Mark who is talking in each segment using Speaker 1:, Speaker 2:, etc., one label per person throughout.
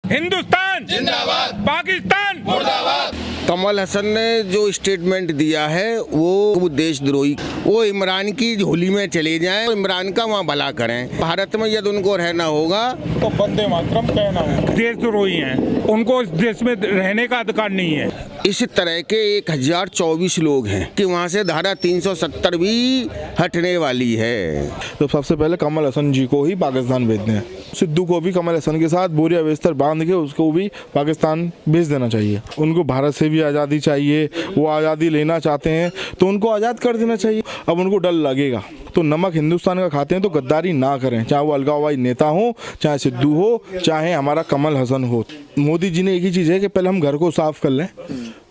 Speaker 1: हिंदुस्तान जिंदाबाद, पाकिस्तान मुर्दाबाद।
Speaker 2: कमल हसन ने जो स्टेटमेंट दिया है वो देशद्रोही, वो इमरान की झोली में चले जाएं, इमरान का वहाँ भला करें। भारत में यदि उनको रहना होगा
Speaker 1: तो वंदे मातरम कहना होगा। देशद्रोही हैं, उनको इस देश में रहने का अधिकार नहीं है।
Speaker 2: इस तरह के 1024 लोग हैं कि वहाँ से धारा 370 भी हटने वाली है।
Speaker 3: तो सबसे पहले कमल हसन जी को ही पाकिस्तान भेजने हैं। सिद्धू को भी कमल हसन के साथ बोरिया बिस्तर बांध के उसको भी पाकिस्तान भेज देना चाहिए। उनको भारत से भी आज़ादी चाहिए, वो आज़ादी लेना चाहते हैं तो उनको आज़ाद कर देना चाहिए। अब उनको डर लगेगा तो नमक हिंदुस्तान का खाते हैं तो गद्दारी ना करें, चाहे वो अलगाववादी नेता हो, चाहे सिद्धू हो, चाहे हमारा कमल हसन हो। मोदी जी ने एक ही चीज़ है कि पहले हम घर को साफ कर लें,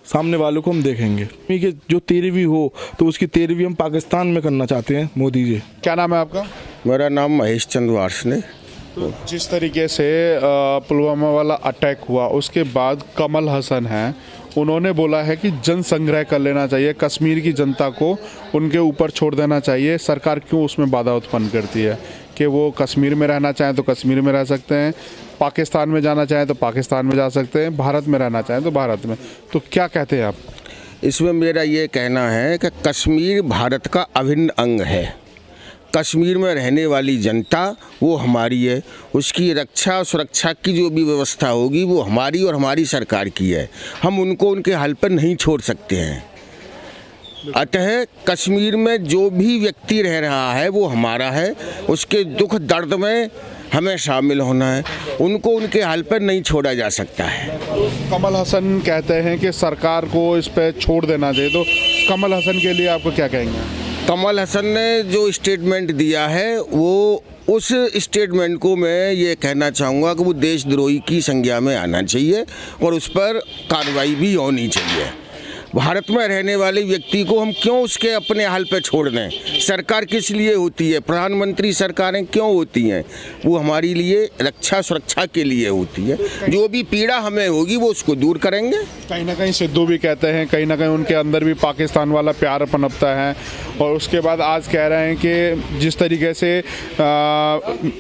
Speaker 3: सामने वालों को हम देखेंगे। कि जो 13वीं हो तो उसकी 13वीं हम पाकिस्तान में करना चाहते हैं मोदी जी।
Speaker 4: क्या नाम है आपका?
Speaker 2: मेरा नाम महेश चंद्र वार्ष्णेय।
Speaker 4: तो जिस तरीके से पुलवामा वाला अटैक हुआ उसके बाद कमल हसन हैं, उन्होंने बोला है कि जन संग्रह कर लेना चाहिए, कश्मीर की जनता को उनके ऊपर छोड़ देना चाहिए। सरकार क्यों उसमें बाधा उत्पन्न करती है कि वो कश्मीर में रहना चाहें तो कश्मीर में रह सकते हैं, पाकिस्तान में जाना चाहें तो पाकिस्तान में जा सकते हैं, भारत में रहना चाहें तो भारत में। तो क्या कहते हैं आप
Speaker 2: इसमें? मेरा ये कहना है कि कश्मीर भारत का अभिन्न अंग है। कश्मीर में रहने वाली जनता वो हमारी है, उसकी रक्षा सुरक्षा की जो भी व्यवस्था होगी वो हमारी और हमारी सरकार की है। हम उनको उनके हाल पर नहीं छोड़ सकते हैं। अतः कश्मीर में जो भी व्यक्ति रह रहा है वो हमारा है, उसके दुख दर्द में हमें शामिल होना है, उनको उनके हाल पर नहीं छोड़ा जा सकता है।
Speaker 4: कमल हसन कहते हैं कि सरकार को इस पर छोड़ देना चाहिए, तो कमल हसन के लिए आपको क्या कहेंगे?
Speaker 2: कमल हसन ने जो स्टेटमेंट दिया है वो उस स्टेटमेंट को मैं ये कहना चाहूँगा कि वो देशद्रोही की संज्ञा में आना चाहिए और उस पर कार्रवाई भी होनी चाहिए। भारत में रहने वाले व्यक्ति को हम क्यों उसके अपने हाल पे छोड़ दें? सरकार किस लिए होती है? प्रधानमंत्री सरकारें क्यों होती हैं? वो हमारे लिए रक्षा सुरक्षा के लिए होती है। जो भी पीड़ा हमें होगी वो उसको दूर करेंगे।
Speaker 4: कहीं ना कहीं सिद्धू भी कहते हैं, कहीं ना कहीं उनके अंदर भी पाकिस्तान वाला प्यार पनपता है। और उसके बाद आज कह रहे हैं कि जिस तरीके से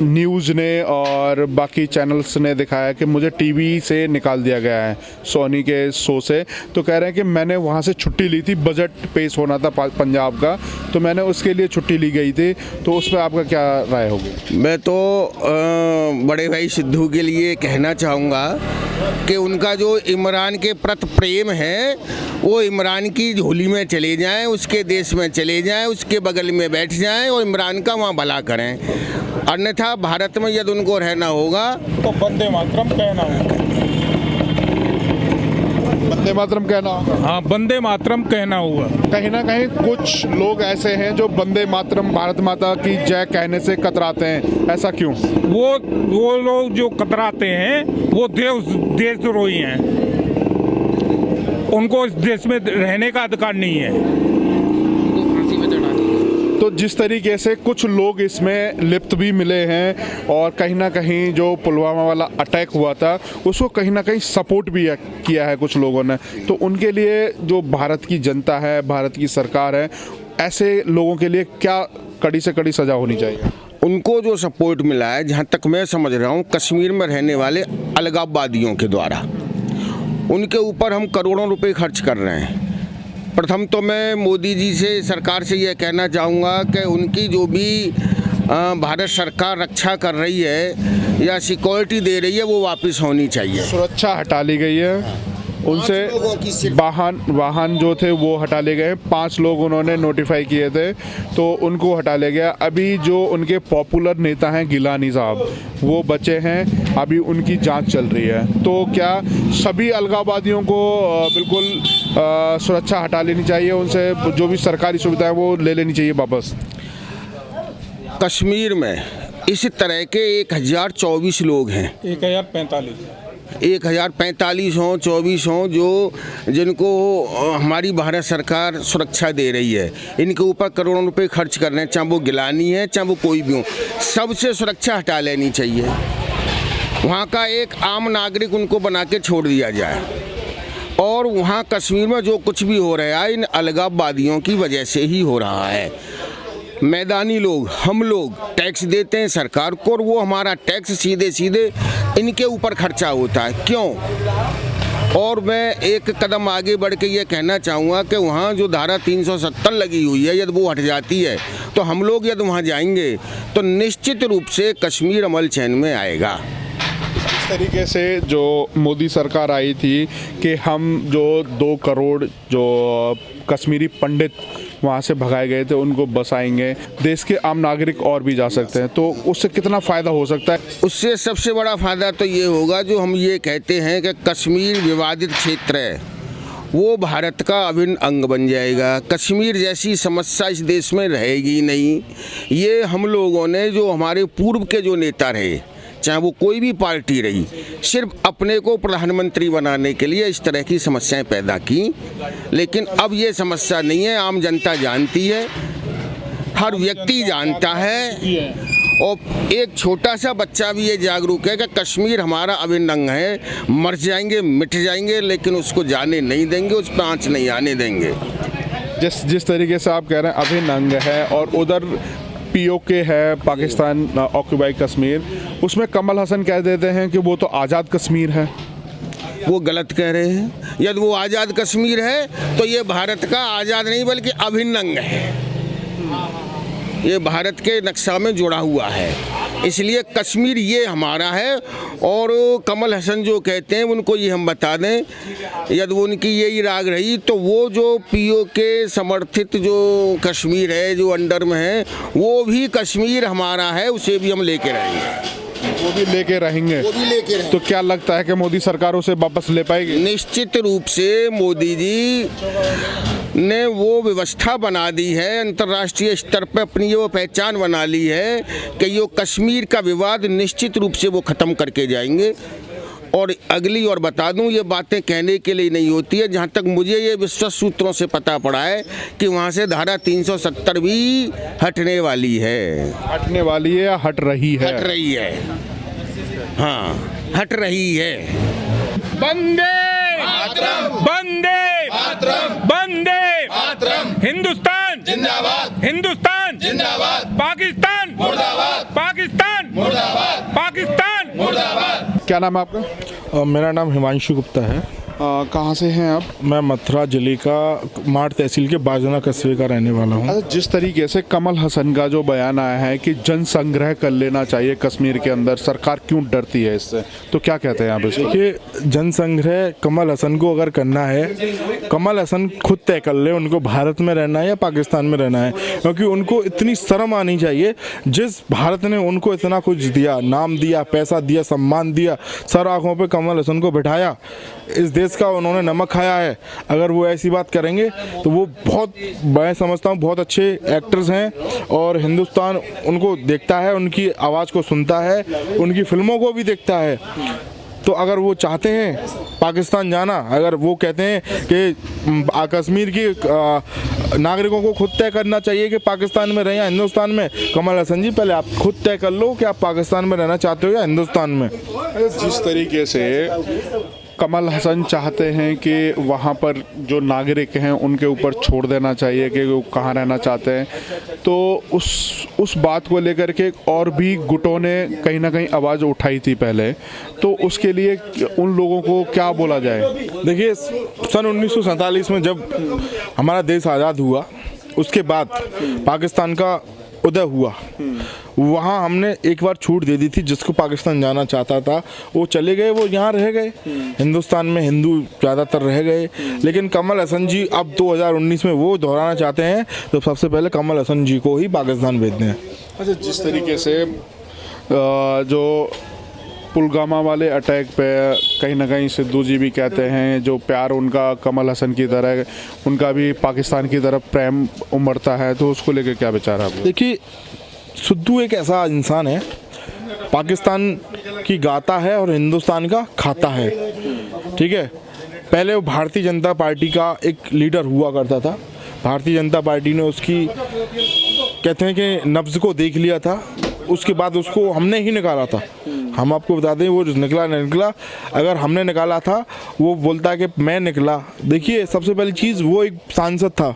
Speaker 4: न्यूज़ ने और बाकी चैनल्स ने दिखाया कि मुझे टीवी से निकाल दिया गया है, सोनी के शो से, तो कह रहे हैं कि मैंने वहाँ से छुट्टी ली थी, बजट पेश होना था पंजाब का, तो मैंने उसके लिए छुट्टी ली गई थी। तो उस पर आपका क्या राय होगी?
Speaker 2: मैं तो बड़े भाई सिद्धू के लिए कहना चाहूँगा कि उनका जो इमरान के प्रति प्रेम है वो इमरान की झोली में चले जाएं, उसके देश में चले जाएं, उसके बगल में बैठ जाएं और इमरान का वहाँ भला करें। अन्यथा भारत में यदि उनको रहना होगा
Speaker 1: तो वंदे मातरम कहना होगा।
Speaker 4: वंदे मातरम कहना होगा।
Speaker 1: हाँ, वंदे मातरम कहना होगा।
Speaker 4: कहीं ना कहीं कुछ लोग ऐसे हैं जो वंदे मातरम भारत माता की जय कहने से कतराते हैं, ऐसा क्यों?
Speaker 1: वो लोग जो कतराते हैं वो देशद्रोही हैं, उनको इस देश में रहने का अधिकार नहीं है।
Speaker 4: तो जिस तरीके से कुछ लोग इसमें लिप्त भी मिले हैं और कहीं ना कहीं जो पुलवामा वाला अटैक हुआ था उसको कहीं ना कहीं सपोर्ट भी किया है कुछ लोगों ने, तो उनके लिए जो भारत की जनता है, भारत की सरकार है, ऐसे लोगों के लिए क्या कड़ी से कड़ी सज़ा होनी चाहिए?
Speaker 2: उनको जो सपोर्ट मिला है, जहाँ तक मैं समझ रहा हूँ, कश्मीर में रहने वाले अलगाववादियों के द्वारा उनके ऊपर हम करोड़ों रुपए खर्च कर रहे हैं। प्रथम तो मैं मोदी जी से, सरकार से यह कहना चाहूँगा कि उनकी जो भी भारत सरकार रक्षा कर रही है या सिक्योरिटी दे रही है वो वापस होनी चाहिए।
Speaker 4: सुरक्षा हटा ली गई है उनसे, वाहन जो थे वो हटा ले गए। 5 लोग उन्होंने नोटिफाई किए थे तो उनको हटा ले गया। अभी जो उनके पॉपुलर नेता हैं गिलानी साहब, वो बचे हैं, अभी उनकी जांच चल रही है। तो क्या सभी अलगाववादियों को बिल्कुल सुरक्षा हटा लेनी चाहिए, उनसे जो भी सरकारी सुविधा है वो ले लेनी चाहिए वापस?
Speaker 2: कश्मीर में इस तरह के 1024 लोग हैं, 1045 हों, 24 हों, जिनको हमारी भारत सरकार सुरक्षा दे रही है। इनके ऊपर करोड़ों रुपए खर्च कर रहे हैं, चाहे वो गिलानी है चाहे वो कोई भी हो, सबसे सुरक्षा हटा लेनी चाहिए। वहाँ का एक आम नागरिक उनको बना के छोड़ दिया जाए। और वहाँ कश्मीर में जो कुछ भी हो रहा है इन अलगाववादियों की वजह से ही हो रहा है। मैदानी लोग, हम लोग टैक्स देते हैं सरकार को और वो हमारा टैक्स सीधे सीधे इनके ऊपर खर्चा होता है। क्यों? और मैं एक कदम आगे बढ़ के ये कहना चाहूँगा कि वहाँ जो धारा 370 लगी हुई है, यदि वो हट जाती है तो हम लोग यदि वहाँ जाएंगे तो निश्चित रूप से कश्मीर अमल चैन में आएगा।
Speaker 4: इस तरीके से जो मोदी सरकार आई थी कि हम जो 2 करोड़ जो कश्मीरी पंडित वहाँ से भगाए गए थे उनको बसाएंगे, देश के आम नागरिक और भी जा सकते हैं, तो उससे कितना फ़ायदा हो सकता है?
Speaker 2: उससे सबसे बड़ा फ़ायदा तो ये होगा, जो हम ये कहते हैं कि कश्मीर विवादित क्षेत्र है, वो भारत का अभिन्न अंग बन जाएगा। कश्मीर जैसी समस्या इस देश में रहेगी नहीं। ये हम लोगों ने, जो हमारे पूर्व के जो नेता रहे, चाहे वो कोई भी पार्टी रही, सिर्फ अपने को प्रधानमंत्री बनाने के लिए इस तरह की समस्याएं पैदा की। लेकिन अब ये समस्या नहीं है, आम जनता जानती है, हर व्यक्ति जानता है, और एक छोटा सा बच्चा भी ये जागरूक है कि कश्मीर हमारा अभिन्न अंग है। मर जाएंगे, मिट जाएंगे, लेकिन उसको जाने नहीं देंगे, उस पर आँच नहीं आने देंगे।
Speaker 4: जिस तरीके से आप कह रहे हैं अभिन्न अंग है, और उधर POK है, पाकिस्तान ऑक्यूपाई कश्मीर, उसमें कमल हसन कह देते हैं कि वो तो आज़ाद कश्मीर है।
Speaker 2: वो गलत कह रहे हैं। यदि वो आज़ाद कश्मीर है तो ये भारत का आज़ाद नहीं बल्कि अभिन्न अंग है। ये भारत के नक्शा में जुड़ा हुआ है, इसलिए कश्मीर ये हमारा है। और कमल हसन जो कहते हैं उनको ये हम बता दें, यदि उनकी यही राग रही तो वो जो POK समर्थित जो कश्मीर है, जो अंडर में है, वो भी कश्मीर हमारा है, उसे भी हम लेके रहेंगे।
Speaker 4: वो भी लेके रहेंगे। तो क्या लगता है कि मोदी सरकार उसे वापस ले पाएगी?
Speaker 2: निश्चित रूप से मोदी जी ने वो व्यवस्था बना दी है, अंतर्राष्ट्रीय स्तर पर अपनी वो पहचान बना ली है कि ये कश्मीर का विवाद निश्चित रूप से वो ख़त्म करके जाएंगे। और अगली और बता दूं, ये बातें कहने के लिए नहीं होती है। जहाँ तक मुझे ये विश्वस्त सूत्रों से पता पड़ा है कि वहाँ से धारा 370 भी हटने वाली है।
Speaker 4: हटने वाली है या हट रही है?
Speaker 2: हट रही है, हाँ, हट रही है।
Speaker 1: वंदे मातरम, वंदे मातरम, वंदे मातरम। हिंदुस्तान जिंदाबाद, हिंदुस्तान जिंदाबाद, पाकिस्तान मुर्दाबाद, पाकिस्तान मुर्दाबाद, पाकिस्तान मुर्दाबाद।
Speaker 4: क्या नाम है आपका?
Speaker 3: मेरा नाम हिमांशु गुप्ता है।
Speaker 4: कहाँ से हैं आप?
Speaker 3: मैं मथुरा जिले का माड़ तहसील के बाजना कस्बे का रहने वाला हूँ।
Speaker 4: अच्छा, जिस तरीके से कमल हसन का जो बयान आया है कि जन संग्रह कर लेना चाहिए कश्मीर के अंदर, सरकार क्यों डरती है इससे, तो क्या कहते हैं आप इस?
Speaker 3: देखिए, जन संग्रह कमल हसन को अगर करना है, कमल हसन खुद तय कर ले उनको भारत में रहना है या पाकिस्तान में रहना है, क्योंकि उनको इतनी शर्म आनी चाहिए। जिस भारत ने उनको इतना कुछ दिया, नाम दिया, पैसा दिया, सम्मान दिया, सर आँखों पे कमल हसन को बिठाया, इस देश का उन्होंने नमक खाया है। अगर वो ऐसी बात करेंगे तो वो बहुत, मैं समझता हूँ, बहुत अच्छे एक्टर्स हैं और हिंदुस्तान उनको देखता है, उनकी आवाज़ को सुनता है, उनकी फिल्मों को भी देखता है। तो अगर वो चाहते हैं पाकिस्तान जाना, अगर वो कहते हैं कि कश्मीर की नागरिकों को खुद तय करना चाहिए कि पाकिस्तान में रहें या हिंदुस्तान में, कमल हसन जी पहले आप खुद तय कर लो कि आप पाकिस्तान में रहना चाहते हो या हिंदुस्तान में।
Speaker 4: जिस तरीके से कमल हसन चाहते हैं कि वहाँ पर जो नागरिक हैं उनके ऊपर छोड़ देना चाहिए कि वो कहाँ रहना चाहते हैं, तो उस बात को लेकर के और भी गुटों ने कहीं ना कहीं आवाज़ उठाई थी पहले, तो उसके लिए उन लोगों को क्या बोला जाए?
Speaker 3: देखिए, सन 1947 में जब हमारा देश आज़ाद हुआ, उसके बाद पाकिस्तान का उदय हुआ, वहाँ हमने एक बार छूट दे दी थी। जिसको पाकिस्तान जाना चाहता था वो चले गए, वो यहाँ रह गए। हिंदुस्तान में हिंदू ज़्यादातर रह गए। लेकिन कमल हसन जी अब 2019 में वो दोहराना चाहते हैं, तो सबसे पहले कमल हसन जी को ही पाकिस्तान भेज दें।
Speaker 4: अच्छा, जिस तरीके से जो पुलवामा वाले अटैक पे कहीं ना कहीं सिद्धू जी भी कहते हैं जो प्यार उनका कमल हसन की तरह, उनका भी पाकिस्तान की तरफ प्रेम उमड़ता है, तो उसको लेकर क्या विचार है आपका?
Speaker 3: देखिए, सिद्धू एक ऐसा इंसान है, पाकिस्तान की गाता है और हिंदुस्तान का खाता है, ठीक है। पहले वो भारतीय जनता पार्टी का एक लीडर हुआ करता था। भारतीय जनता पार्टी ने उसकी, कहते हैं कि नब्ज़ को देख लिया था, उसके बाद उसको हमने ही निकाला था। हम आपको बता दें, वो निकला नहीं निकला, अगर हमने निकाला था वो बोलता है कि मैं निकला। देखिए, सबसे पहली चीज़, वो एक सांसद था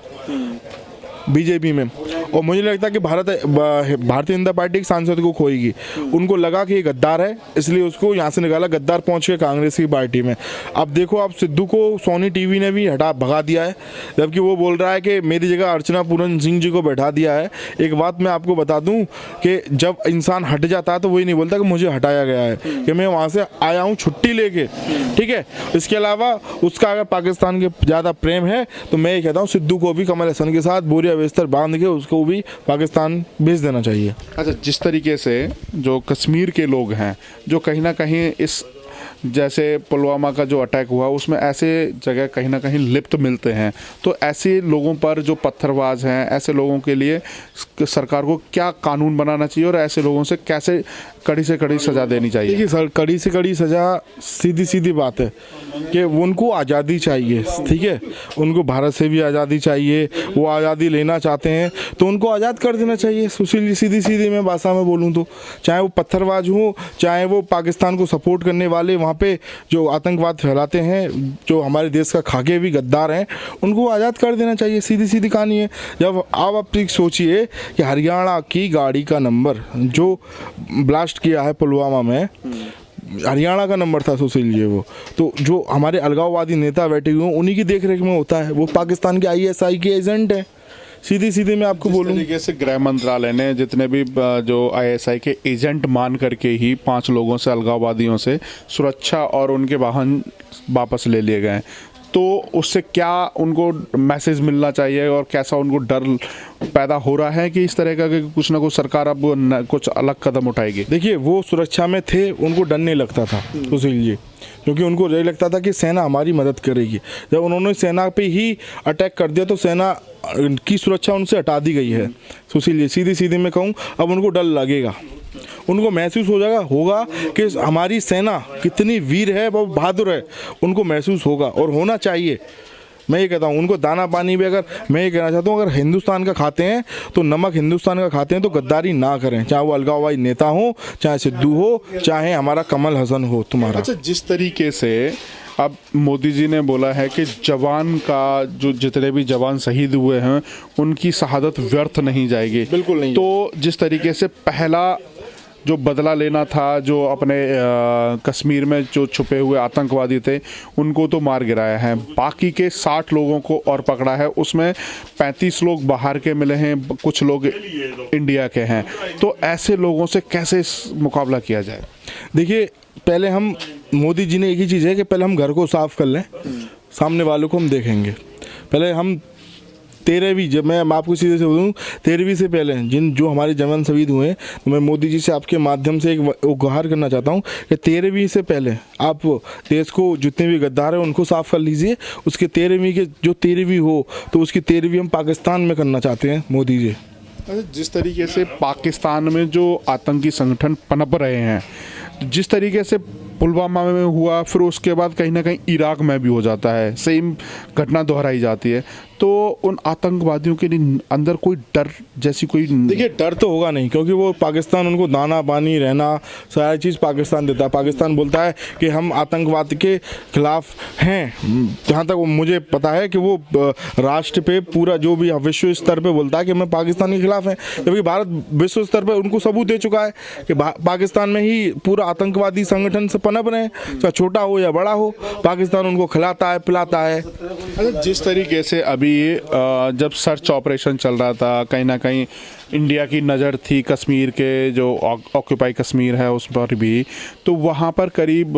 Speaker 3: बीजेपी में, और मुझे लगता है कि भारतीय जनता पार्टी के सांसद को खोएगी। उनको लगा कि ये गद्दार है, इसलिए उसको यहाँ से निकाला, गद्दार पहुँच के कांग्रेस की पार्टी में। अब देखो, आप सिद्धू को सोनी टीवी ने भी भगा दिया है, जबकि वो बोल रहा है कि मेरी जगह अर्चना पूरन सिंह जी को बैठा दिया है। एक बात मैं आपको बता दूं कि जब इंसान हट जाता है तो वही नहीं बोलता कि मुझे हटाया गया है, कि मैं वहाँ से आया हूँ छुट्टी लेके, ठीक है। इसके अलावा उसका अगर पाकिस्तान के ज़्यादा प्रेम है तो मैं ये कहता हूँ सिद्धू को भी कमल हसन के साथ बोरिया बिस्तर बांध के उसको भी पाकिस्तान भेज देना चाहिए।
Speaker 4: अच्छा, जिस तरीके से जो कश्मीर के लोग हैं, जो कहीं ना कहीं इस जैसे पुलवामा का जो अटैक हुआ उसमें ऐसे जगह कहीं ना कहीं लिप्त मिलते हैं, तो ऐसे लोगों पर जो पत्थरबाज हैं, ऐसे लोगों के लिए सरकार को क्या कानून बनाना चाहिए और ऐसे लोगों से कैसे कड़ी से कड़ी सज़ा देनी चाहिए?
Speaker 3: देखिए सर, कड़ी से कड़ी सज़ा सीधी सीधी बात है कि उनको आज़ादी चाहिए, ठीक है। उनको भारत से भी आज़ादी चाहिए, वो आज़ादी लेना चाहते हैं तो उनको आज़ाद कर देना चाहिए। सीधी सीधी मैं भाषा में बोलूँ तो, चाहे वो पत्थरबाज हो, चाहे वो पाकिस्तान को सपोर्ट करने वाले वहाँ पे जो आतंकवाद फैलाते हैं, जो हमारे देश का खाके भी गद्दार हैं, उनको आज़ाद कर देना चाहिए। सीधी सीधी कहानी है। जब आप सोचिए कि हरियाणा की गाड़ी का नंबर जो ब्लास्ट किया है पुलवामा में, हरियाणा का नंबर था सुशील जी, वो तो जो हमारे अलगाववादी नेता बैठे हुए हैं उन्हीं की देखरेख में होता है। वो पाकिस्तान के ISI के एजेंट हैं। सीधी सीधी मैं आपको बोलूँ,
Speaker 4: तरीके से गृह मंत्रालय ने जितने भी जो ISI के एजेंट मान करके ही 5 लोगों से, अलगाववादियों से सुरक्षा और उनके वाहन वापस ले लिए गए, तो उससे क्या उनको मैसेज मिलना चाहिए और कैसा उनको डर पैदा हो रहा है कि इस तरह का कि कुछ ना कुछ सरकार अब कुछ अलग कदम उठाएगी?
Speaker 3: देखिए, वो सुरक्षा में थे, उनको डर नहीं लगता था सुशील जी, क्योंकि उनको यही लगता था कि सेना हमारी मदद करेगी। जब उन्होंने सेना पे ही अटैक कर दिया तो सेना की सुरक्षा उनसे हटा दी गई है सुशील जी। सीधी सीधी मैं कहूँ, अब उनको डर लगेगा, उनको महसूस होगा कि हमारी सेना कितनी वीर है, वो बहादुर है, उनको महसूस होगा और होना चाहिए। मैं ये कहता हूँ उनको दाना पानी भी, अगर मैं ये कहना चाहता हूँ, अगर हिंदुस्तान का खाते हैं तो नमक हिंदुस्तान का खाते हैं तो गद्दारी ना करें, चाहे वो अलगाववादी नेता हो, चाहे सिद्धू हो, चाहे हमारा कमल हसन हो तुम्हारा।
Speaker 4: अच्छा, जिस तरीके से अब मोदी जी ने बोला है कि जवान का जो जितने भी जवान शहीद हुए हैं उनकी शहादत व्यर्थ नहीं जाएगी,
Speaker 3: बिल्कुल नहीं।
Speaker 4: तो जिस तरीके से पहला जो बदला लेना था, जो अपने कश्मीर में जो छुपे हुए आतंकवादी थे उनको तो मार गिराया है, बाकी के 60 लोगों को और पकड़ा है, उसमें 35 लोग बाहर के मिले हैं, कुछ लोग इंडिया के हैं, तो ऐसे लोगों से कैसे मुकाबला किया जाए?
Speaker 3: देखिए, पहले हम, मोदी जी ने एक ही चीज़ है कि पहले हम घर को साफ कर लें, सामने वालों को हम देखेंगे। पहले हम 13वीं, जब मैं आपको सीधे से बोलूँ, 13वीं से पहले जो हमारे जवान शहीद हुए हैं, तो मैं मोदी जी से आपके माध्यम से एक गुहार करना चाहता हूँ कि 13वीं से पहले आप देश को जितने भी गद्दार हैं उनको साफ कर लीजिए। उसके 13वीं के जो 13वीं हो तो उसकी 13वीं हम पाकिस्तान में करना चाहते हैं मोदी जी।
Speaker 4: जिस तरीके से पाकिस्तान में जो आतंकी संगठन पनप रहे हैं, जिस तरीके से पुलवामा में हुआ, फिर उसके बाद कहीं ना कहीं इराक में भी हो जाता है, सेम घटना दोहराई जाती है, तो उन आतंकवादियों के अंदर कोई डर जैसी कोई?
Speaker 3: देखिए, डर तो होगा नहीं, क्योंकि वो पाकिस्तान उनको दाना पानी रहना सारी चीज़ पाकिस्तान देता है। पाकिस्तान बोलता है कि हम आतंकवाद के खिलाफ हैं, जहाँ तक मुझे पता है कि वो राष्ट्र पे पूरा जो भी विश्व स्तर पे बोलता है कि मैं पाकिस्तान के खिलाफ हैं, जबकि भारत विश्व स्तर पर उनको सबूत दे चुका है कि पाकिस्तान में ही पूरा आतंकवादी संगठन से पनप रहे हैं, चाहे छोटा हो या बड़ा हो, पाकिस्तान उनको खिलाता है, पिलाता है।
Speaker 4: जिस तरीके से अभी जब सर्च ऑपरेशन चल रहा था, कहीं ना कहीं इंडिया की नज़र थी कश्मीर के, जो ऑक्यूपाई कश्मीर है उस पर भी, तो वहाँ पर करीब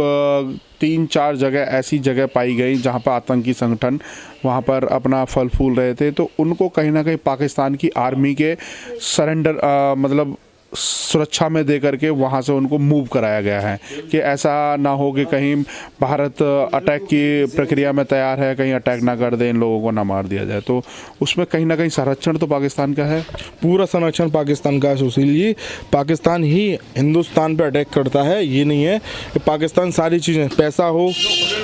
Speaker 4: 3-4 जगह ऐसी जगह पाई गई जहाँ पर आतंकी संगठन वहाँ पर अपना फल फूल रहे थे, तो उनको कहीं ना कहीं पाकिस्तान की आर्मी के सरेंडर मतलब सुरक्षा में दे करके वहाँ से उनको मूव कराया गया है कि ऐसा ना हो कि कहीं भारत अटैक की प्रक्रिया में तैयार है, कहीं अटैक ना कर दे, इन लोगों को ना मार दिया जाए। तो उसमें कहीं ना कहीं संरक्षण तो पाकिस्तान का है,
Speaker 3: पूरा संरक्षण पाकिस्तान का है सुशील जी। पाकिस्तान ही हिंदुस्तान पे अटैक करता है, ये नहीं है कि पाकिस्तान सारी चीज़ें, पैसा हो,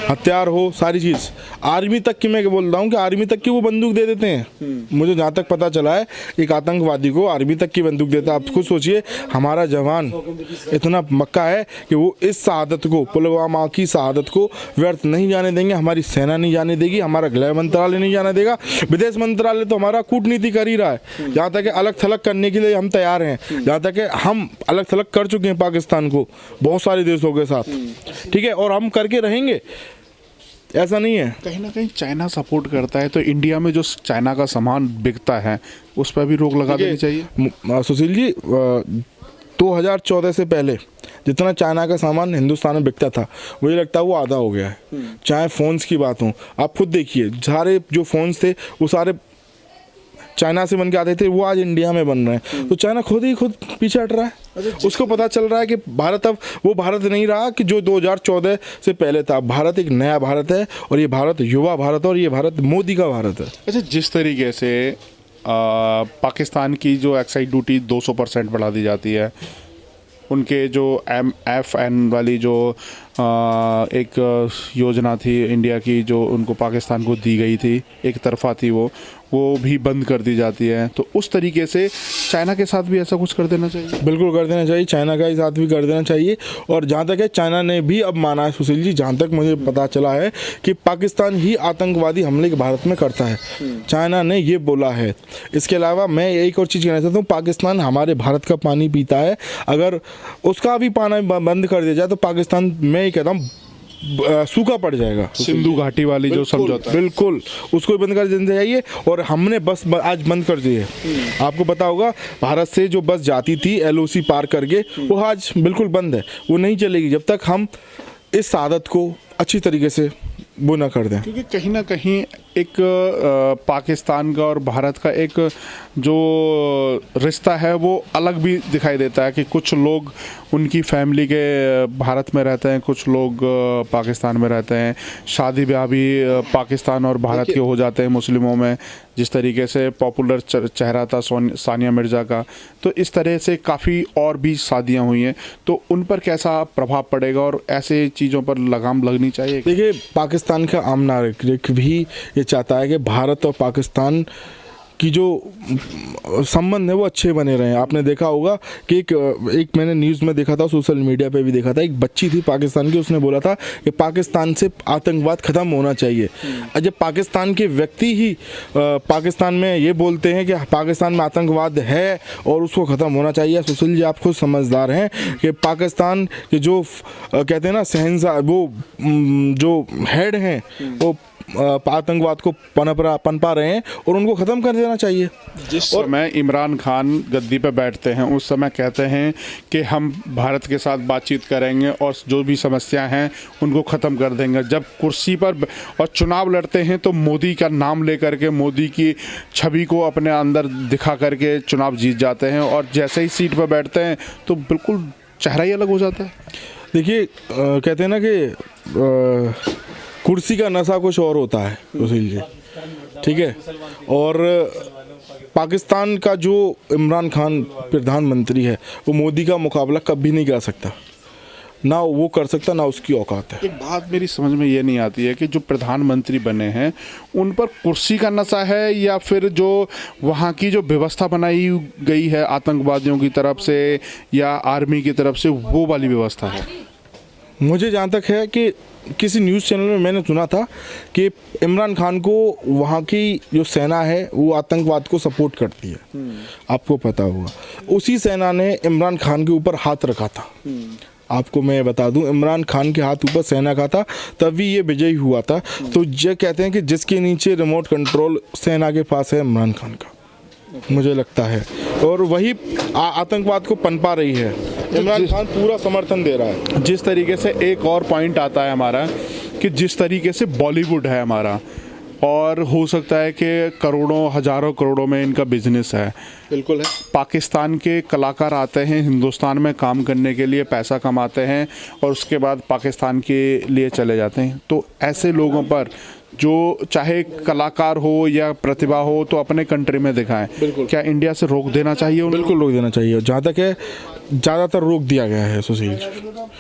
Speaker 3: हथियार हो, सारी चीज़, आर्मी तक की मैं बोल रहा हूँ कि आर्मी तक की वो बंदूक दे देते हैं। मुझे जहाँ तक पता चला है, एक आतंकवादी को आर्मी तक की बंदूक देता है। आप खुद सोचिए सोचिए हमारा जवान इतना मक्का है कि वो इस शहादत को, पुलवामा की शहादत को व्यर्थ नहीं जाने देंगे। हमारी सेना नहीं जाने देगी, हमारा गृह मंत्रालय नहीं जाने देगा, विदेश मंत्रालय तो हमारा कूटनीति कर ही रहा है। जहाँ तक अलग थलग करने के लिए हम तैयार हैं, जहाँ तक हम अलग थलग कर चुके हैं पाकिस्तान को बहुत सारे देशों के साथ, ठीक है, और हम करके रहेंगे, ऐसा नहीं है।
Speaker 4: कहीं ना कहीं चाइना सपोर्ट करता है, तो इंडिया में जो चाइना का सामान बिकता है उस पर भी रोक लगा देनी चाहिए।
Speaker 3: सुशील जी, 2014 से पहले जितना चाइना का सामान हिंदुस्तान में बिकता था, मुझे लगता है वो आधा हो गया है। चाहे फ़ोन्स की बात हो, आप खुद देखिए सारे जो फ़ोन्स थे वो सारे चाइना से बन के आते थे, वो आज इंडिया में बन रहे हैं। तो चाइना खुद पीछे हट रहा है। उसको पता चल रहा है कि भारत अब वो भारत नहीं रहा कि जो 2014 से पहले था। भारत एक नया भारत है, और ये भारत युवा भारत है, और ये भारत मोदी का भारत है।
Speaker 4: अच्छा, जिस तरीके से पाकिस्तान की जो एक्साइज ड्यूटी 200% बढ़ा दी जाती है, उनके जो MFN वाली जो एक योजना थी इंडिया की जो उनको पाकिस्तान को दी गई थी, एक तरफा थी, वो भी बंद कर दी जाती है, तो उस तरीके से चाइना के साथ भी ऐसा कुछ कर देना चाहिए।
Speaker 3: बिल्कुल कर देना चाहिए, चाइना का साथ भी कर देना चाहिए। और जहाँ तक है, चाइना ने भी अब माना है सुशील जी, जहाँ तक मुझे पता चला है कि पाकिस्तान ही आतंकवादी हमले भारत में करता है, चाइना ने ये बोला है। इसके अलावा मैं एक और चीज़ कहना चाहता हूँ, पाकिस्तान हमारे भारत का पानी पीता है, अगर उसका भी पानी बंद कर दिया जाए तो पाकिस्तान, मैं ये कहता हूँ, सूखा पड़ जाएगा।
Speaker 4: सिंधु घाटी वाली जो समझौता,
Speaker 3: बिल्कुल उसको भी बंद कर देना चाहिए। और हमने बस आज बंद कर दी है। आपको पता होगा, भारत से जो बस जाती थी LOC पार करके, वो आज बिल्कुल बंद है, वो नहीं चलेगी जब तक हम इस आदत को अच्छी तरीके से वो ना कर दें।
Speaker 4: क्योंकि कहीं ना कहीं एक पाकिस्तान का और भारत का एक जो रिश्ता है वो अलग भी दिखाई देता है कि कुछ लोग उनकी फैमिली के भारत में रहते हैं, कुछ लोग पाकिस्तान में रहते हैं, शादी ब्याह भी पाकिस्तान और भारत के हो जाते हैं मुस्लिमों में। जिस तरीके से पॉपुलर चेहरा था सानिया मिर्ज़ा का, तो इस तरह से काफ़ी और भी शादियां हुई हैं, तो उन पर कैसा प्रभाव पड़ेगा और ऐसे चीज़ों पर लगाम लगनी चाहिए।
Speaker 3: देखिए, पाकिस्तान का आम नागरिक भी ये चाहता है कि भारत और पाकिस्तान की जो संबंध है वो अच्छे बने रहे। आपने देखा होगा कि एक मैंने न्यूज़ में देखा था, सोशल मीडिया पे भी देखा था, एक बच्ची थी पाकिस्तान की, उसने बोला था कि पाकिस्तान से आतंकवाद ख़त्म होना चाहिए। जब पाकिस्तान के व्यक्ति ही पाकिस्तान में ये बोलते हैं कि पाकिस्तान में आतंकवाद है और उसको ख़त्म होना चाहिए, सुशील जी आप खुद समझदार हैं कि पाकिस्तान के जो कहते हैं ना शहंशाह, वो जो हेड हैं, वो आतंकवाद को पनपा रहे हैं और उनको ख़त्म कर देना चाहिए।
Speaker 4: जिस समय इमरान खान गद्दी पे बैठते हैं उस समय कहते हैं कि हम भारत के साथ बातचीत करेंगे और जो भी समस्याएं हैं उनको ख़त्म कर देंगे। जब कुर्सी पर और चुनाव लड़ते हैं तो मोदी का नाम लेकर के, मोदी की छवि को अपने अंदर दिखा करके चुनाव जीत जाते हैं, और जैसे ही सीट पर बैठते हैं तो बिल्कुल चेहरा ही अलग हो जाता है।
Speaker 3: देखिए, कहते हैं ना कि कुर्सी का नशा कुछ और होता है सुशील जी, ठीक है। और पाकिस्तान का जो इमरान खान प्रधानमंत्री है, वो मोदी का मुकाबला कभी नहीं कर सकता, ना वो कर सकता, ना उसकी औकात है।
Speaker 4: एक बात मेरी समझ में ये नहीं आती है कि जो प्रधानमंत्री बने हैं उन पर कुर्सी का नशा है या फिर जो वहाँ की जो व्यवस्था बनाई गई है आतंकवादियों की तरफ से या आर्मी की तरफ से, वो वाली व्यवस्था है।
Speaker 3: मुझे जहाँ तक है कि किसी न्यूज़ चैनल में मैंने सुना था कि इमरान खान को वहाँ की जो सेना है वो आतंकवाद को सपोर्ट करती है। आपको पता होगा, उसी सेना ने इमरान खान के ऊपर हाथ रखा था। आपको मैं बता दूं, इमरान खान के हाथ ऊपर सेना का था, तभी ये विजयी हुआ था। तो ये कहते हैं कि जिसके नीचे रिमोट कंट्रोल सेना के पास है इमरान खान का, मुझे लगता है, और वही आतंकवाद को पनपा रही है। इमरान खान पूरा समर्थन दे रहा है।
Speaker 4: जिस तरीके से एक और पॉइंट आता है हमारा कि जिस तरीके से बॉलीवुड है हमारा, और हो सकता है कि करोड़ों हजारों करोड़ों में इनका बिजनेस है,
Speaker 3: बिल्कुल है।
Speaker 4: पाकिस्तान के कलाकार आते हैं हिंदुस्तान में काम करने के लिए, पैसा कमाते हैं और उसके बाद पाकिस्तान के लिए चले जाते हैं। तो ऐसे लोगों पर जो चाहे कलाकार हो या प्रतिभा हो तो अपने कंट्री में दिखाएं। क्या इंडिया से रोक देना चाहिए उनको?
Speaker 3: बिल्कुल रोक देना चाहिए। जहाँ तक है ज़्यादातर रोक दिया गया है सुशील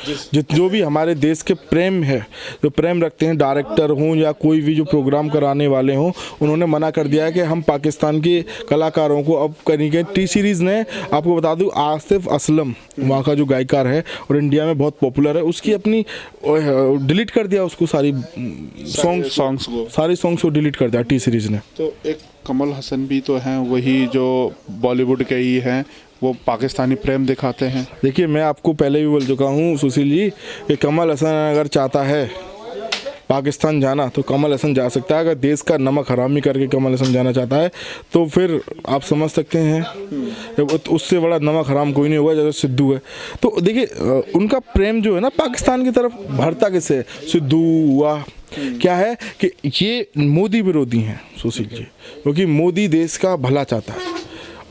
Speaker 3: जी। जो भी हमारे देश के प्रेम है, जो प्रेम रखते हैं, डायरेक्टर हों या कोई भी जो प्रोग्राम कराने वाले हों, उन्होंने मना कर दिया है कि हम पाकिस्तान के कलाकारों को अब करेंगे। टी सीरीज़ ने, आपको बता दूं, आसिफ असलम वहाँ का जो गायकार है और इंडिया में बहुत पॉपुलर है, उसकी अपनी डिलीट कर दिया उसको, सारी सॉन्ग्स को डिलीट कर दिया टी सीरीज़ ने।
Speaker 4: तो एक कमल हसन भी तो हैं, वही जो बॉलीवुड के ही हैं, वो पाकिस्तानी प्रेम दिखाते हैं।
Speaker 3: देखिए, मैं आपको पहले भी बोल चुका हूँ सुशील जी कि कमल हसन अगर चाहता है पाकिस्तान जाना तो कमल हसन जा सकता है। अगर देश का नमक हरामी करके कमल हसन जाना चाहता है तो फिर आप समझ सकते हैं उससे बड़ा नमक हराम कोई नहीं होगा जैसे सिद्धू है। तो देखिए, उनका प्रेम जो है ना पाकिस्तान की तरफ भरता किससे है? सिद्धू हुआ, क्या है कि ये मोदी विरोधी हैं सुशील जी, क्योंकि मोदी देश का भला चाहता है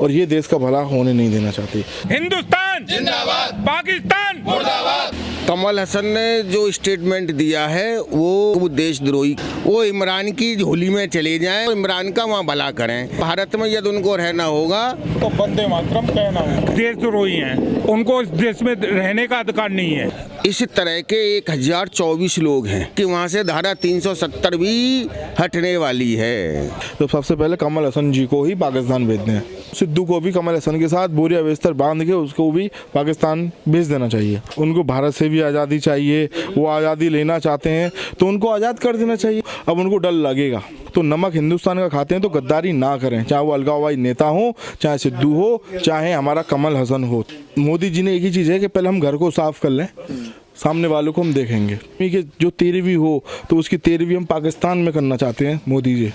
Speaker 3: और ये देश का भला होने नहीं देना चाहते।
Speaker 1: हिंदुस्तान जिंदाबाद, पाकिस्तान मुर्दाबाद।
Speaker 2: कमल हसन ने जो स्टेटमेंट दिया है वो देशद्रोही, वो इमरान की झोली में चले जाएं, इमरान का वहाँ भला करें। भारत में यदि उनको रहना होगा
Speaker 1: तो वंदे मातरम कहना होगा। देशद्रोही हैं, उनको इस देश में रहने का अधिकार नहीं है।
Speaker 2: इस तरह के 1024 लोग हैं कि वहाँ से धारा 370 भी हटने वाली है।
Speaker 3: तो सबसे पहले कमल हसन जी को ही पाकिस्तान भेजने हैं। सिद्धू को भी कमल हसन के साथ बोरिया बिस्तर बांध के उसको भी पाकिस्तान भेज देना चाहिए। उनको भारत से भी आज़ादी चाहिए, वो आज़ादी लेना चाहते हैं तो उनको आज़ाद कर देना चाहिए। अब उनको डर लगेगा तो नमक हिंदुस्तान का खाते हैं तो गद्दारी ना करें, चाहे वो अलगाववादी नेता हो, चाहे सिद्धू हो, चाहे हमारा कमल हसन हो। मोदी जी ने एक ही चीज़ है कि पहले हम घर को साफ कर लें, सामने वालों को हम देखेंगे कि जो 13वीं हो तो उसकी 13वीं हम पाकिस्तान में करना चाहते हैं मोदी जी।